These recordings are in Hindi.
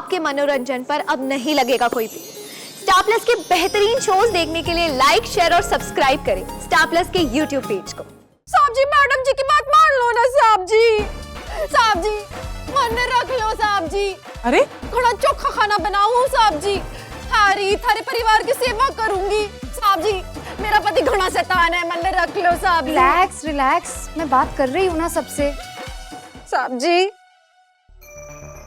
आपके मनोरंजन पर अब नहीं लगेगा कोई भी। स्टार प्लस के बेहतरीन शोज देखने के लिए लाइक, शेयर और सब्सक्राइब करें स्टार प्लस के यूट्यूब पेज को। साहब जी, मैडम जी की बात मान लो ना साहब जी। साहब जी, मन रख लो साहब जी। अरे थोड़ा चोखा खाना बनाऊं साहब जी। थारी थारे परिवार की सेवा करूंगी साहब जी। मेरा पति घना शैतान है, मन रख लो साहब जी। रिलैक्स रिलैक्स, मैं बात कर रही हूँ ना सबसे। साहब जी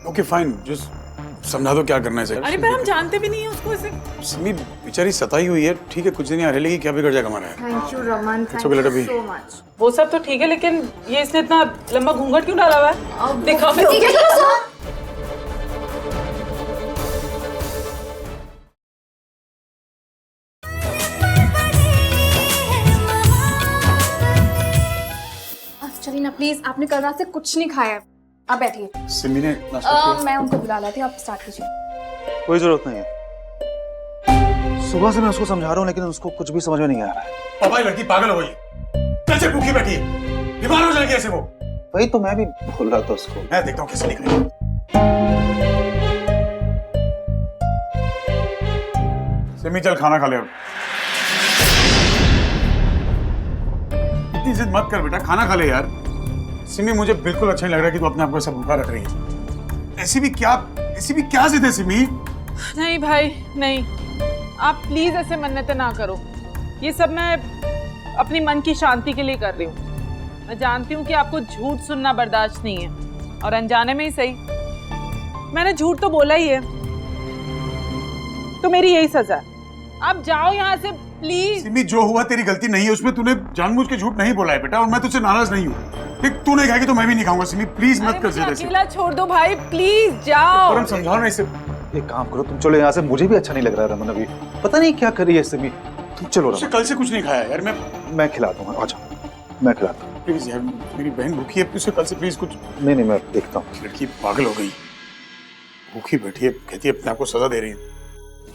ओके फाइन, जस्ट समझा दो क्या करना है सर। अरे पर हम जानते भी नहीं है उसको ऐसे। सिमी बेचारी सताई हुई है, ठीक है कुछ दिन यहाँ रह लेगी, क्या बिगड़ जाएगा हमारा। Thank you Raman, It's okay, let her be. So much. वो सब तो ठीक है, लेकिन ये इसने इतना लंबा घूंघट क्यों डाला हुआ है? दिखाओ मैं। चलिए ना प्लीज, आपने कल रात से कुछ नहीं खाया है। आप बैठिए। सिमी ने नाश्ता किया? मैं उनको बुला लाती हूँ, आप स्टार्ट कीजिए। कोई जरूरत नहीं है। सुबह से मैं उसको समझा रहा हूँ लेकिन उसको कुछ भी समझ में नहीं आ रहा है। पापा ये लड़की पागल हो गई है, कल से भूखी बैठी है, बीमार हो जाएगी ऐसे वो। वही तो मैं भी बोल रहा था उसको। मैं देखता हूँ कैसे निकलेगी। सिमी चल खाना खा ले अब। इतनी जिद मत कर बेटा, खाना खा ले यार। सिमी मुझे बिल्कुल अच्छा नहीं लग रहा कि तू अपने आप को ऐसा भूखा रख रही है। ऐसी भी क्या जिद है सिमी? नहीं भाई नहीं, आप प्लीज ऐसे मन्नतें ना करो। ये सब मैं अपनी मन की शांति के लिए कर रही हूँ। मैं जानती हूँ कि आपको झूठ सुनना बर्दाश्त नहीं है, और अनजाने में ही सही मैंने झूठ तो बोला ही है, तो मेरी यही सजा है। आप जाओ यहाँ से प्लीज। सिमी जो हुआ तेरी गलती नहीं है, उसमें तूने जानबूझ के झूठ नहीं बोला है बेटा, और मैं तुझसे नाराज नहीं हूँ। देख तू नहीं खाएगी तो मैं भी नहीं खाऊंगा। सिमी प्लीज मत कर जिद ऐसे। अकेला छोड़ दो भाई, प्लीज जाओ। और हम समझाओ ना इसे। एक काम करो, तुम चलो यहाँ से। मुझे भी अच्छा नहीं लग रहा है रमन, अभी पता नहीं क्या कर रही है सिमी। तुम चलो उसे रमन, कल से कुछ नहीं खाया यार। मैं खिलाता हूँ। अच्छा मैं खिलाता हूँ। प्लीज यार, मेरी बहन भूखी है, उसे कल से प्लीज कुछ। नहीं मैं देखता हूँ। लड़की पागल हो गई, भूखी बैठी है, कहती है अपने आप को सजा दे रही है।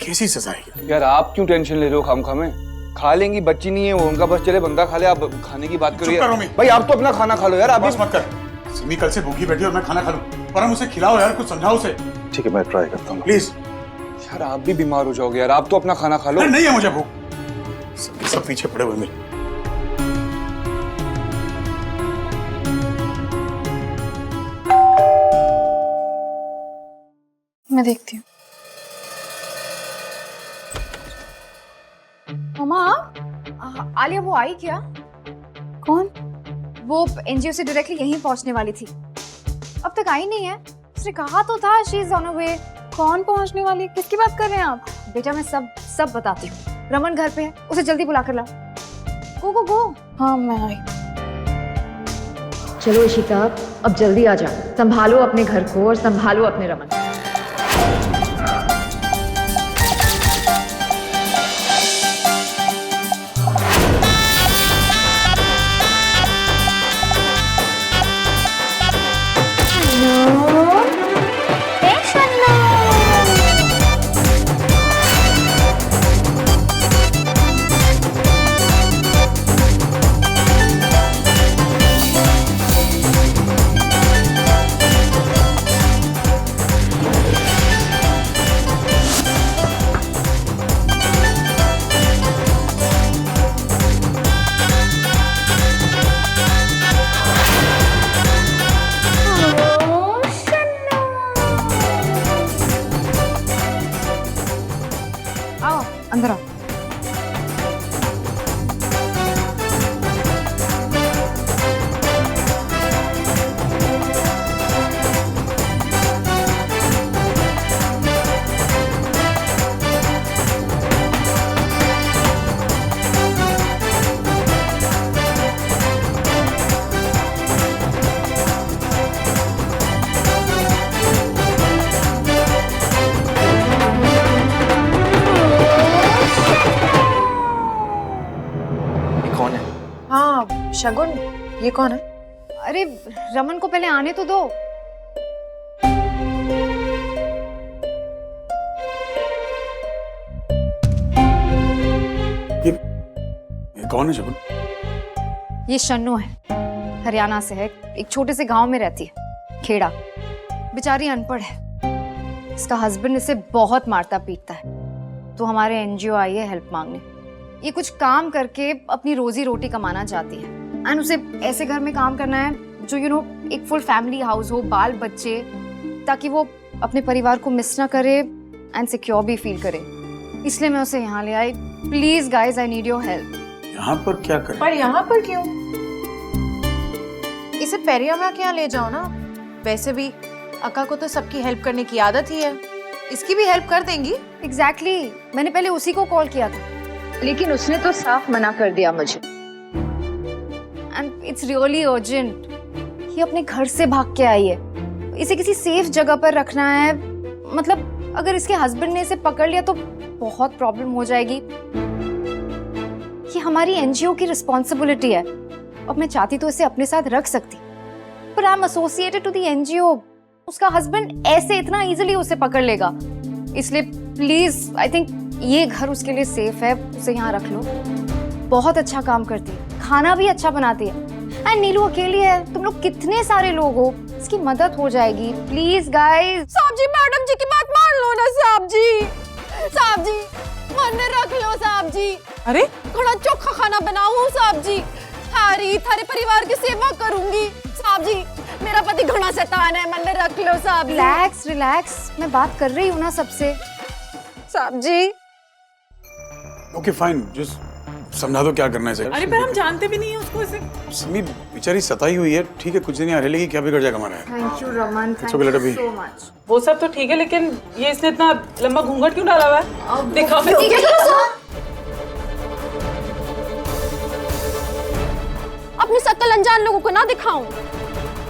कैसी सजा है यार? आप क्यों टेंशन ले रहे हो खामखा में? खा लेंगी, बच्ची नहीं है वो, उनका बस चले बंदा खा ले। आप खाने की बात करो चुप करो मैं। भाई, आप तो अपना खाना खा लो यार। आप बस मत कर। सिमी कल से भूखी बैठी है और मैं खाना खा लूं, पर हम उसे खिलाओ यार, कुछ समझाओ उसे ठीक है, मैं ट्राई करता हूँ प्लीज। यार आप भी बीमार हो जाओगे यार, आप तो अपना खाना खा लो। नहीं है मुझे भूख, सब पीछे पड़े हुए मेरे। मैं देखती हूँ। मम्मा, आलिया वो आई क्या? कौन? वो एनजीओ से डायरेक्टली यहीं पहुंचने वाली थी, अब तक आई नहीं है। उसने कहा तो था शी इज ऑन अ वे। कौन पहुंचने वाली? किसकी बात कर रहे हैं आप? बेटा मैं सब बताती हूँ। रमन घर पे है, उसे जल्दी बुला कर ला। गो गो गो। हाँ मैं आई। चलो इशिता, अब जल्दी आ जा। संभालो अपने घर को और संभालो अपने रमन। अंदर आओ। शगुन, ये कौन है? अरे रमन को पहले आने तो दो। ये कौन है शगुन? ये शन्नू है, हरियाणा से है, एक छोटे से गांव में रहती है, खेड़ा। बेचारी अनपढ़ है, इसका हस्बैंड इसे बहुत मारता पीटता है, तो हमारे एनजीओ आई है हेल्प मांगने। ये कुछ काम करके अपनी रोजी रोटी कमाना चाहती है एंड उसे ऐसे घर में काम करना है जो एक फुल फैमिली हाउस हो, बाल बच्चे, ताकि वो अपने परिवार को मिस ना करे एंड सिक्योर भी फील करे। इसलिए मैं उसे यहाँ ले आई। Please guys, I need your help. यहाँ पर क्या करें? पर यहाँ पर क्यों? इसे पेरियामा के यहाँ ले जाओ ना। वैसे भी अक्का को तो सबकी हेल्प करने की आदत ही है, इसकी भी हेल्प कर देंगी। एग्जैक्टली, मैंने पहले उसी को कॉल किया था, लेकिन उसने तो साफ मना कर दिया मुझे। And it's really urgent. ये अपने घर से भाग के आई है, इसे किसी सेफ जगह पर रखना है। मतलब अगर इसके हस्बैंड ने इसे पकड़ लिया तो बहुत प्रॉब्लम हो जाएगी। ये हमारी एनजीओ की रिस्पॉन्सिबिलिटी है। अब मैं चाहती तो इसे अपने साथ रख सकती, पर I am associated to the NGO. उसका हस्बैंड ऐसे इतना इजीली उसे पकड़ लेगा, इसलिए प्लीज, आई थिंक ये घर उसके लिए सेफ है। उसे यहाँ रख लो। बहुत अच्छा काम करती है, खाना भी अच्छा बनाती है। एंड नीलू अकेली है, तुम लोग कितने सारे लोग हो, इसकी मदद हो जाएगी। Please guys. साहब जी, मैडम जी की बात मान लो ना साहब जी। साहब जी, मन में रख लो साहब जी। अरे थोड़ा चोखा खाना बनाऊं साहब जी। थारे परिवार की सेवा करूंगी साहब जी। मेरा पति घना शैतान है, मन में रख लो साहब जी। रिलैक्स रिलैक्स, मैं बात कर रही हूँ ना सबसे। साहब जी ओके फाइन, जस्ट समझा दो क्या करना है सर। अरे पर हम जानते भी नहीं है उसको इसे। सिमी बेचारी सताई हुई है, ठीक है कुछ दिन यहाँ रह लेगी, क्या बिगड़ जाएगा हमारा? Thank you Raman, It's okay, let her be. So much. वो सब तो ठीक है, लेकिन ये इसने इतना लंबा घूंघट क्यों डाला हुआ है? दिखाओ अपनी शक्ल अनजान लोगों को ना दिखाऊं।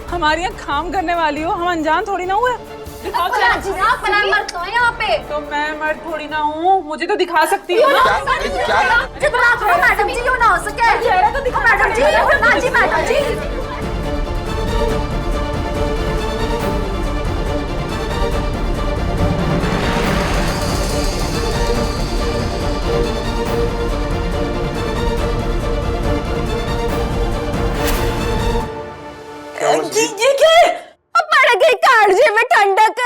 हमारे यहाँ काम करने वाली हो, हम अनजान थोड़ी ना हुए। दिखाओ मर्द तो है यहाँ पे। तो मैं मर्द थोड़ी ना हूँ, मुझे तो दिखा सकती है ना। मैडम जी क्यों ना हो सके? चेहरा तो दिखा मैडम जी। ना जी मैडम जी। ये क्या है? पड़ गई कालजे में ठंडक।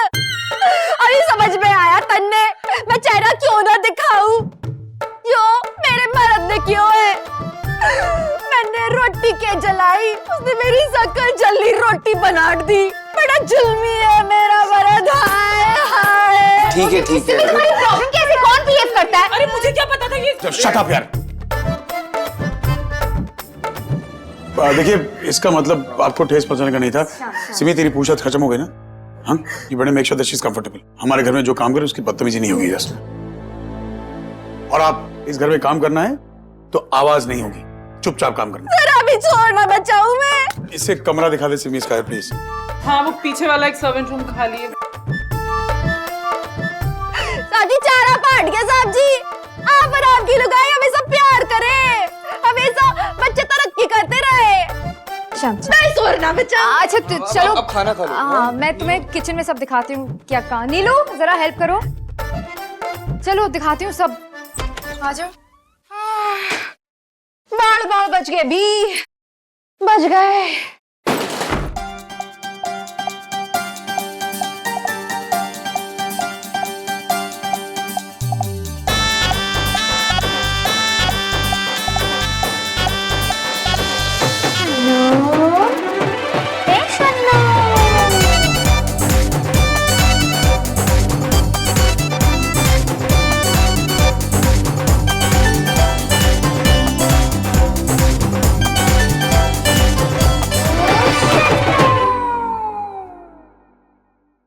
अभी समझ में आया तन्ने, मैं चेहरा क्यों ना दिखाऊं? क्यों? मेरे मर्द ने क्यों है? मैंने रोटी के जलाई, उसने मेरी शक्ल जली रोटी बना दी। बड़ा जुल्मी है मेरा मर्द। हाय हाय। ठीक है ठीक है। तुम्हारी प्रॉब्लम कैसे कौन बिहेव करता है? अरे मुझे क्या पता था ये। शट अप यार। देखिए, इसका मतलब आपको ठेस पहुंचाने का नहीं था। सिमी, तेरी पूछताछ खत्म हो गई ना? हाँ, you better make sure that she is comfortable. हमारे घर में जो काम करे उसकी बदतमीजी नहीं होगी जस्ट। और आप इस घर में काम करना है तो आवाज नहीं होगी, चुपचाप काम करना। जरा भी छोड़ना बचाऊं मैं। इसे कमरा दिखा दे सिमी इसका, प्लीज। हाँ, वो पीछे वाला एक सर्वेंट रूम खाली है। साजी चारा पाट गया साहब जी। आप और आपकी लुगाई हमेशा प्यार करे, हमेशा बच्चे तरक्की करते रहे। नहीं छोड़ना बच्चा। अच्छा चलो, अब खाना खा लो। हाँ, मैं तुम्हें किचन में सब दिखाती हूँ क्या कहा। नीलू जरा हेल्प करो। चलो दिखाती हूँ सब। आ जाओ। बाल बाल बच गए भी, बच गए।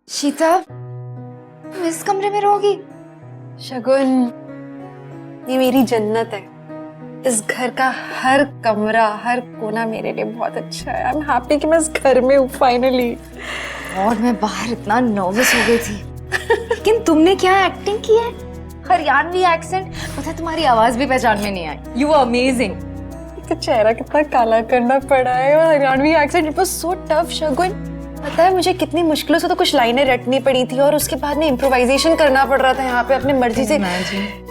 शीता, तुम इस कमरे में रहोगी? शगुन, ये मेरी जन्नत है। इस घर का हर कमरा, हर कोना मेरे लिए बहुत अच्छा है। आई एम हैप्पी कि मैं इस घर में हूँ फाइनली। और मैं बाहर इतना नर्वस हो गई थी, लेकिन तुमने क्या एक्टिंग की है, हरियाणवी एक्सेंट। पता है तुम्हारी आवाज भी पहचान में नहीं आई। You are amazing. तो चेहरा कितना काला करना पड़ा है और Haryanvi accent, it was so tough Shagun. पता है मुझे कितनी मुश्किलों से तो कुछ लाइनें रटनी पड़ी थी और उसके बाद में इम्प्रोवाइजेशन करना पड़ रहा था यहाँ पे अपनी मर्जी से।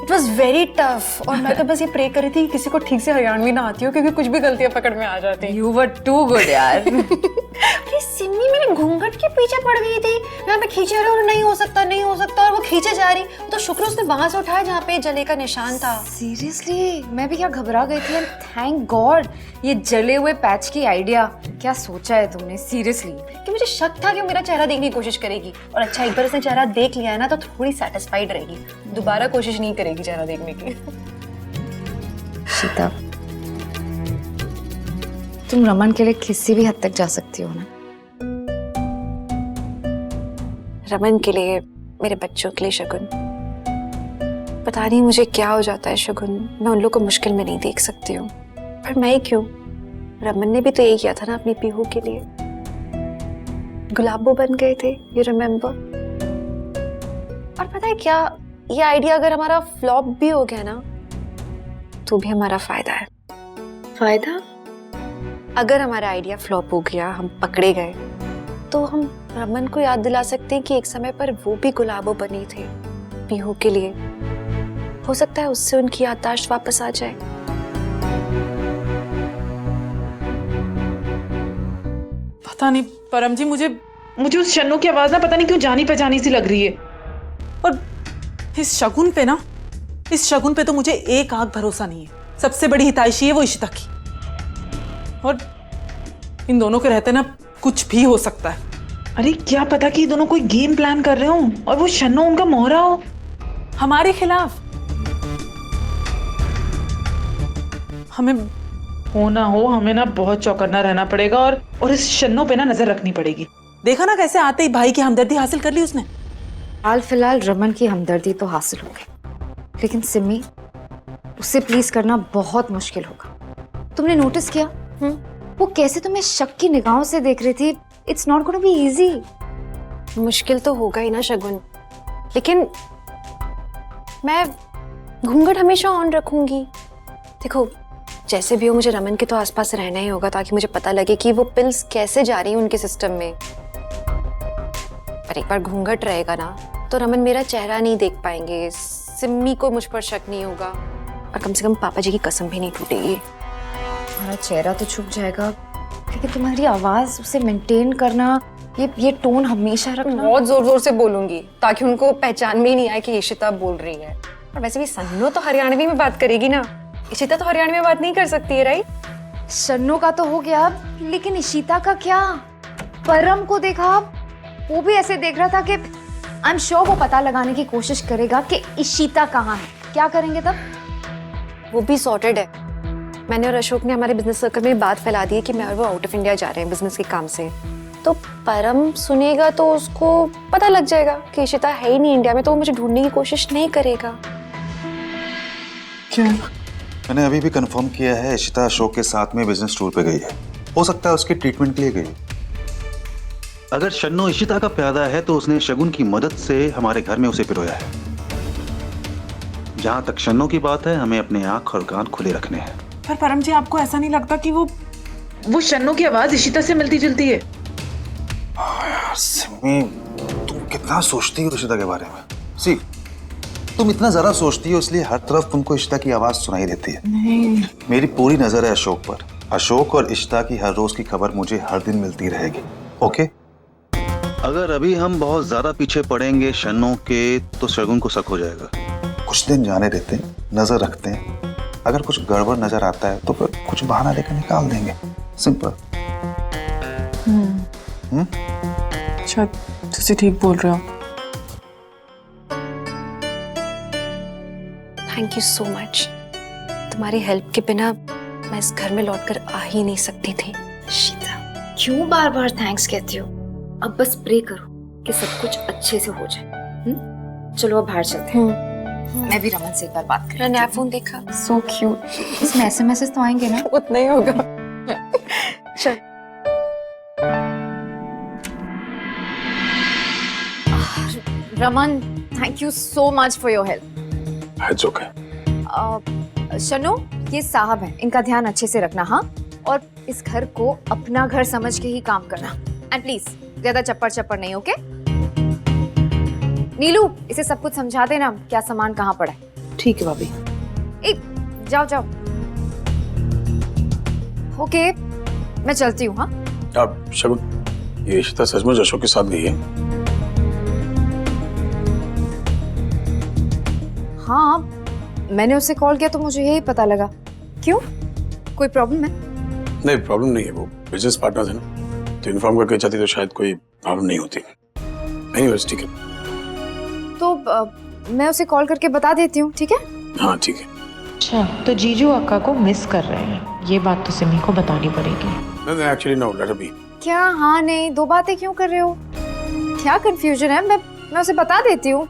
इट वॉज वेरी टफ और मैं तो बस ये प्रे कर रही थी कि किसी को ठीक से हरियाणवी ना आती हो क्योंकि कुछ भी गलतियां पकड़ में आ जाती हैं। यू वर टू गुड यार। अरे सिमी मेरे घूंघट के पीछे पड़ गई थी, मैं पे खींचे रही और नहीं हो सकता और वो खींचे जा रही, तो शुक्र उसने वहां से उठाया जहाँ पे जले का निशान था। सीरियसली मैं भी क्या घबरा गई थी। थैंक गॉड ये जले हुए पैच की आइडिया, क्या सोचा है तुमने सीरियसली। कि मुझे शक था कि वो मेरा चेहरा देखने की कोशिश करेगी, और अच्छा एक बार उसने चेहरा देख लिया है ना तो थोड़ी सेटिस्फाइड रहेगी, दोबारा कोशिश नहीं करेगी चेहरा देखने की। शीता तुम रमन के लिए किसी भी हद तक जा सकती हो ना। रमन के लिए, मेरे बच्चों के लिए शगुन। पता नहीं मुझे क्या हो जाता है शगुन, मैं उन लोग को मुश्किल में नहीं देख सकती हूँ। पर मैं क्यों, रमन ने भी तो यही किया था ना अपनी पीहू के लिए। गुलाबो बन गए थे, यू रिमेम्बर। और पता है क्या, ये आइडिया अगर हमारा फ्लॉप भी हो गया ना तो भी हमारा फायदा है। फायदा? अगर हमारा आइडिया फ्लॉप हो गया, हम पकड़े गए, तो हम रमन को याद दिला सकते हैं कि एक समय पर वो भी गुलाबो बनी थे पीहू के लिए। हो सकता है उससे उनकी याददाश्त वापस आ जाए। पता नहीं परम जी, मुझे उस शन्नू की आवाज ना पता नहीं क्यों जानी पहचानी सी लग रही है। और इस शगुन पे तो मुझे एक आंख भरोसा नहीं है। सबसे बड़ी हितैषी है वो इशिता की, और इन दोनों के रहते ना कुछ भी हो सकता है। अरे क्या पता कि ये दोनों कोई गेम प्लान कर रहे हो और वो शन्नू उनका मोहरा हो हमारे खिलाफ। हमें हो ना हो, हमें ना बहुत चौकन्ना रहना पड़ेगा और इस शन्नू पे ना नजर रखनी पड़ेगी। देखा ना कैसे आते ही भाई की हमदर्दी हासिल कर ली उसने। हाल फिलहाल रमन की हमदर्दी तो हासिल हो गई, लेकिन सिमी उसे प्लीज करना बहुत मुश्किल होगा। तुमने नोटिस किया वो कैसे तुम्हें शक की निगाहों से देख रही थी। It's not gonna be easy. मुश्किल तो होगा ही ना शगुन, लेकिन मैं घूंघट हमेशा ऑन रखूंगी। देखो जैसे भी हो, मुझे रमन के तो आसपास रहना ही होगा ताकि मुझे पता लगे कि वो पिल्स कैसे जा रही हैं उनके सिस्टम में। पर एक बार घूंघट रहेगा ना तो रमन मेरा चेहरा नहीं देख पाएंगे, सिम्मी को मुझ पर शक नहीं होगा, और कम से कम पापा जी की कसम भी नहीं टूटेगी। तुम्हारा चेहरा तो छुप जाएगा, लेकिन तुम्हारी आवाज उसे मेंटेन करना, ये टोन हमेशा रखना। बहुत जोर जोर से बोलूंगी ताकि उनको पहचान में ही नहीं आए कि इशिता बोल रही है। और वैसे भी सन्नो तो हरियाणवी में बात करेगी ना, इशिता तो हरियाणवी में बात नहीं कर सकती है, राइट? शन्नो का तो हो गया, लेकिन इशिता का क्या? परम को देखा, वो भी ऐसे देख रहा था कि आई एम श्योर वो पता लगाने की कोशिश करेगा कि इशिता कहाँ है। क्या करेंगे तब? वो भी सॉर्टेड है। मैंने और अशोक ने हमारे बिजनेस सर्कल में बात फैला दी है कि मैं और वो आउट ऑफ इंडिया जा रहे हैं बिजनेस के काम से। तो परम सुनेगा तो उसको पता लग जाएगा कि इशिता है ही नहीं इंडिया में, तो वो मुझे ढूंढने की कोशिश नहीं करेगा। क्यों? मैंने अभी भी कंफर्म किया है इशिता अशोक के साथ में बिजनेस टूर पे गई है। हो सकता है उसकी ट्रीटमेंट के लिए गई। अगर शन्नो इशिता का प्यादा है तो उसने शगुन की मदद से हमारे घर में उसे पिरोया है। जहां तक शन्नो की बात है, हमें अपने आंख और कान खुले रखने हैं। पर परम जी, आपको ऐसा नहीं लगता कि वो शन्नो की आवाज इशिता से मिलती जुलती है? यार सिमी, तुम कितना सोचती हो इशिता के बारे में। सी, तुम इतना ज्यादा सोचती हो इसलिए हर तरफ तुमको इशिता की आवाज सुनाई देती है। नहीं, मेरी पूरी नजर है अशोक पर। अशोक और इशिता की हर रोज की खबर मुझे हर दिन मिलती रहेगी। ओके? अगर अभी हम बहुत ज्यादा पीछे पड़ेंगे शन्नो के तो शगुन को शक हो जाएगा। कुछ दिन जाने देते हैं, नजर रखते हैं। अगर कुछ गड़बड़ नजर आता है तो फिर कुछ बहाना लेकर निकाल देंगे। सिंपल। अच्छा, तुसी ठीक बोल रहे हो। Thank you so much. तुम्हारी हेल्प के बिना मैं इस घर में लौटकर आ ही नहीं सकती थी। शीता, क्यों बार बार थैंक्स कहती हो? अब बस प्रे करो कि सब कुछ अच्छे से हो जाए। चलो अब बाहर चलते हैं। मैं भी रमन से एक बार बात मेरा नया फोन देखा, सो क्यूट। इसमें एसएमएस तो आएंगे ना? उतना ही होगा। चल। Raman, thank you so much for your help. It's okay. शन्नो, ये साहब हैं, इनका ध्यान अच्छे से रखना। हाँ, और इस घर को अपना घर समझ के ही काम करना। एंड प्लीज ज्यादा चप्पड़ नहीं, ओके? नीलू, इसे सब कुछ समझा देना, क्या सामान कहाँ पड़ा है। ठीक है भाभी। ए, जाओ जाओ। ओके, मैं चलती हूँ। हाँ अब शगुन, ये इशिता सचमुच अशोक के साथ गई है? हाँ, मैंने उसे कॉल किया तो मुझे यही पता लगा। क्यों, कोई प्रॉब्लम है? नहीं, प्रॉब्लम नहीं है, वो बिजनेस पार्टनर है ना, तो इन्फॉर्म करके चाहती तो शायद कोई प्रॉब्लम नहीं होती। एनीवेज ठीक है। तो मैं उसे कॉल करके बता देती हूँ, ठीक है? हाँ ठीक है। अच्छा, तो जीजू अक्का को मिस कर रहे हैं, ये बात तो सिमी को बतानी पड़ेगी। नहीं, actually no, let her be. क्या हाँ नहीं, दो बातें क्यों कर रहे हो? क्या कंफ्यूजन है? मैं उसे बता देती हूँ।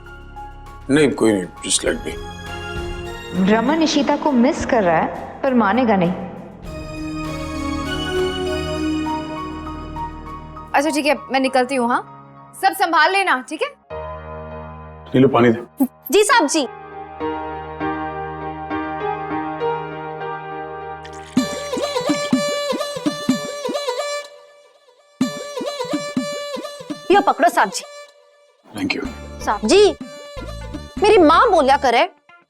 नहीं, कोई नहीं, just let be. Raman Ishita को मिस कर रहा है पर मानेगा नहीं। अच्छा ठीक है, मैं निकलती हूँ। हाँ, सब संभाल लेना, ठीक है? नीलू पानी दे। जी साहब जी। ये पकड़ो साहब जी। Thank you. साहब जी, मेरी माँ बोला करे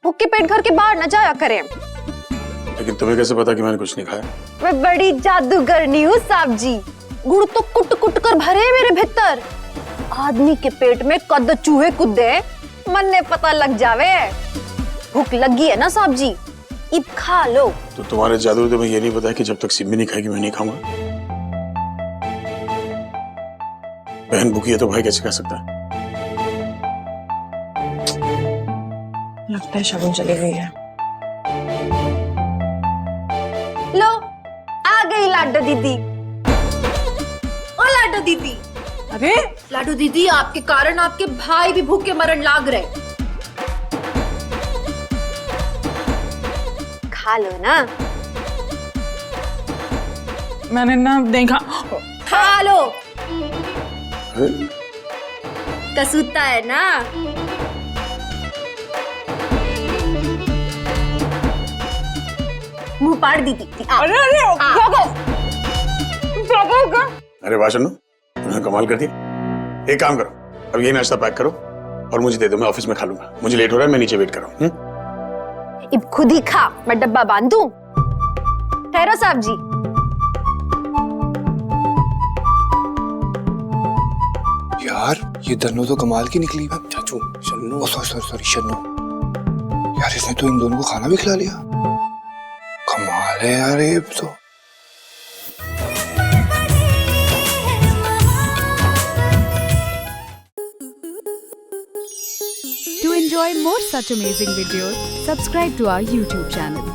भूखे पेट घर के बाहर न जाया करे। लेकिन तुम्हें कैसे पता कि मैंने कुछ नहीं खाया? मैं बड़ी जादूगरनी हूँ साहब जी। गुड़ तो कुट कुट कर भरे मेरे भीतर। आदमी के पेट में कद चूहे कूदे, मन ने पता लग जावे। भूख लगी है ना साहब जी, इब खा लो। तो तुम्हारे जादू तुम्हें ये नहीं पता है कि जब तक सिमी नहीं खाएगी मैं नहीं खाऊंगा? बहन भूखी है तो भाई कैसे खा सकता है? लगता है शगुन चली गई है। लो, आ गई लाडो दीदी। ओ लाडो दीदी। अरे लाडो दीदी, आपके कारण आपके भाई भी भूखे मरण लाग रहे। खा लो ना। मैंने ना देखा। खा लो। अरे कसूता है ना। मुंह पाड़ दी थी। अरे अरे अरे वाह शन्नू, तुमने कमाल कर दिया। एक काम करो, अब ये नाश्ता पैक करो और मुझे दे दो, मैं ऑफिस में खा लूंगा। मुझे लेट हो रहा है, मैं नीचे वेट कर रहा हूँ। अब खुद ही खा, मैं डब्बा बांध दूं। ठहरो साहब जी। यार ये दन्नो तो कमाल की निकली। चाचू शन्नू, सॉरी शन्नू। यार इसने तो इन दोनों को खाना भी खिला लिया। कमाल है यार ये तो। To enjoy more such amazing videos, subscribe to our YouTube channel.